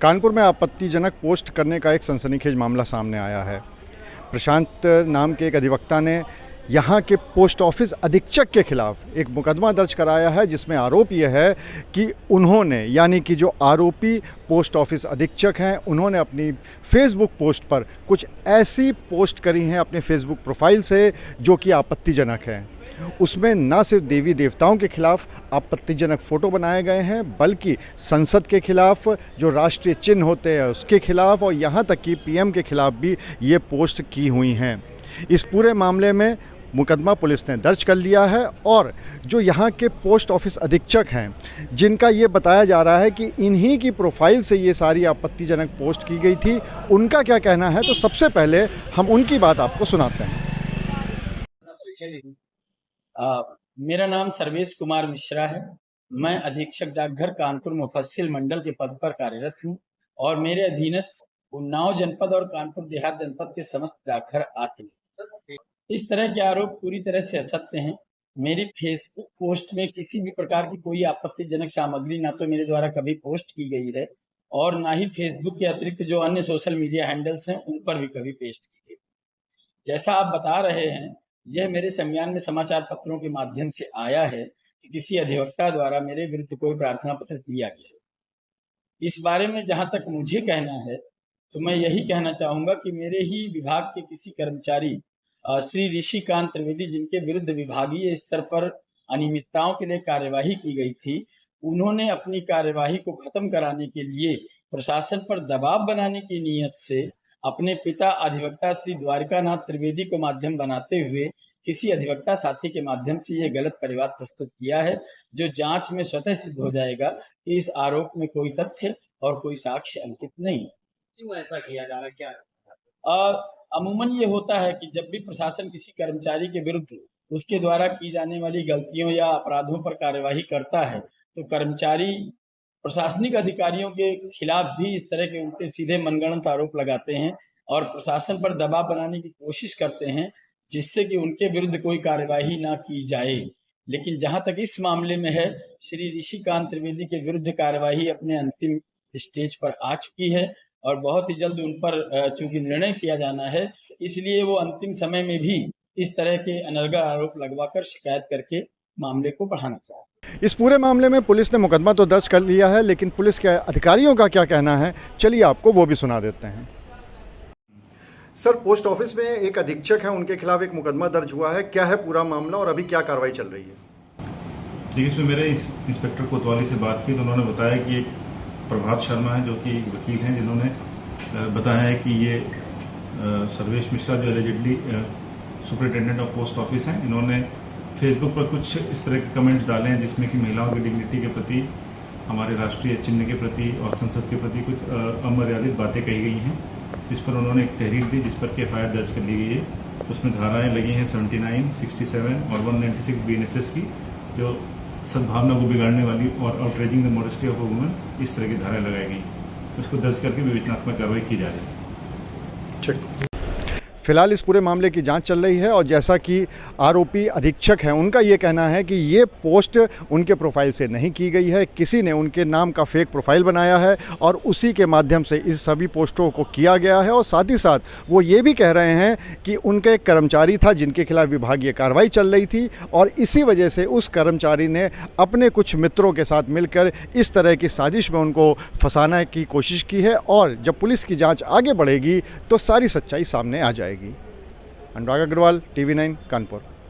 कानपुर में आपत्तिजनक पोस्ट करने का एक सनसनीखेज मामला सामने आया है। प्रशांत नाम के एक अधिवक्ता ने यहाँ के पोस्ट ऑफिस अधीक्षक के खिलाफ एक मुकदमा दर्ज कराया है, जिसमें आरोप यह है कि उन्होंने, यानी कि जो आरोपी पोस्ट ऑफिस अधीक्षक हैं, उन्होंने अपनी फेसबुक पोस्ट पर कुछ ऐसी पोस्ट करी हैं अपने फेसबुक प्रोफाइल से जो कि आपत्तिजनक है। उसमें न सिर्फ देवी देवताओं के खिलाफ आपत्तिजनक फ़ोटो बनाए गए हैं, बल्कि संसद के खिलाफ, जो राष्ट्रीय चिन्ह होते हैं उसके खिलाफ, और यहाँ तक कि पीएम के खिलाफ भी ये पोस्ट की हुई हैं। इस पूरे मामले में मुकदमा पुलिस ने दर्ज कर लिया है और जो यहाँ के पोस्ट ऑफिस अधीक्षक हैं, जिनका ये बताया जा रहा है कि इन्हीं की प्रोफाइल से ये सारी आपत्तिजनक पोस्ट की गई थी, उनका क्या कहना है, तो सबसे पहले हम उनकी बात आपको सुनाते हैं। मेरा नाम सर्वेश कुमार मिश्रा है। मैं अधीक्षक डाकघर कानपुर मुफस्सिल मंडल के पद पर कार्यरत हूँ और मेरे अधीनस्थ उन्नाव जनपद और कानपुर देहात जनपद के समस्त डाकघर आते हैं। इस तरह के आरोप पूरी तरह से असत्य हैं। मेरी फेसबुक पोस्ट में किसी भी प्रकार की कोई आपत्तिजनक सामग्री ना तो मेरे द्वारा कभी पोस्ट की गई है और ना ही फेसबुक के अतिरिक्त जो अन्य सोशल मीडिया हैंडल्स हैं उन पर भी कभी पेस्ट की गई। जैसा आप बता रहे हैं, यह मेरे संज्ञान में समाचार पत्रों के माध्यम से आया है कि किसी अधिवक्ता द्वारा मेरे विरुद्ध कोई प्रार्थना पत्र दिया गया है। इस बारे में जहां तक मुझे कहना है तो मैं यही कहना चाहूँगा कि मेरे ही विभाग के किसी कर्मचारी श्री ऋषिकांत त्रिवेदी, जिनके विरुद्ध विभागीय स्तर पर अनियमितताओं के लिए कार्यवाही की गई थी, उन्होंने अपनी कार्यवाही को खत्म कराने के लिए प्रशासन पर दबाव बनाने की नीयत से अपने पिता अधिवक्ता श्री द्वारिकानाथ त्रिवेदी को माध्यम बनाते हुए किसी अधिवक्ता साथी के माध्यम से ये गलत परिवाद प्रस्तुत किया है, जो जांच में स्वतः सिद्ध हो जाएगा कि इस आरोप में कोई तथ्य और कोई साक्ष्य अंकित नहीं। क्यों ऐसा किया जा रहा है? क्या अमूमन ये होता है कि जब भी प्रशासन किसी कर्मचारी के विरुद्ध उसके द्वारा की जाने वाली गलतियों या अपराधों पर कार्यवाही करता है, तो कर्मचारी प्रशासनिक अधिकारियों के खिलाफ भी इस तरह के उल्टे सीधे मनगढ़ंत आरोप लगाते हैं और प्रशासन पर दबाव बनाने की कोशिश करते हैं, जिससे कि उनके विरुद्ध कोई कार्यवाही ना की जाए। लेकिन जहां तक इस मामले में है, श्री ऋषिकांत त्रिवेदी के विरुद्ध कार्यवाही अपने अंतिम स्टेज पर आ चुकी है और बहुत ही जल्द उन पर चूंकि निर्णय किया जाना है, इसलिए वो अंतिम समय में भी इस तरह के अनर्गल आरोप लगवाकर शिकायत करके मामले को बढ़ाना चाहते हैं। इस पूरे मामले में पुलिस ने मुकदमा तो दर्ज कर लिया है, लेकिन पुलिस के अधिकारियों का क्या कहना है, चलिए आपको वो भी सुना देते हैं। सर, पोस्ट ऑफिस में एक अधीक्षक है, उनके खिलाफ एक मुकदमा दर्ज हुआ है, क्या है पूरा मामला और अभी क्या कार्रवाई चल रही है? देखिए, इसमें मेरे इंस्पेक्टर कोतवाली से बात की तो उन्होंने बताया कि एक प्रभात शर्मा है जो कि वकील हैं, जिन्होंने बताया है कि ये सर्वेश मिश्रा जो allegedly superintendent of post office हैं, इन्होंने फेसबुक पर कुछ इस तरह के कमेंट्स डाले हैं जिसमें कि महिलाओं की डिग्निटी के प्रति, हमारे राष्ट्रीय चिन्ह के प्रति और संसद के प्रति कुछ अमर्यादित बातें कही गई हैं, जिस पर उन्होंने एक तहरीर दी, जिस पर एफआईआर दर्ज कर ली गई है। उसमें धाराएं लगी हैं 79, 67 और 196 BNSS की, जो सद्भावना को बिगाड़ने वाली और outraging the modesty of a woman, इस तरह की धाराएं लगाई गई। उसको दर्ज करके विवेचनात्मक कार्रवाई की जा रही है। फिलहाल इस पूरे मामले की जांच चल रही है और जैसा कि आरोपी अधीक्षक हैं, उनका ये कहना है कि ये पोस्ट उनके प्रोफाइल से नहीं की गई है, किसी ने उनके नाम का फेक प्रोफाइल बनाया है और उसी के माध्यम से इस सभी पोस्टों को किया गया है। और साथ ही साथ वो ये भी कह रहे हैं कि उनका एक कर्मचारी था जिनके खिलाफ विभागीय कार्रवाई चल रही थी और इसी वजह से उस कर्मचारी ने अपने कुछ मित्रों के साथ मिलकर इस तरह की साजिश में उनको फंसाने की कोशिश की है और जब पुलिस की जाँच आगे बढ़ेगी तो सारी सच्चाई सामने आ जाएगी। अनुराग अग्रवाल, TV9 कानपुर।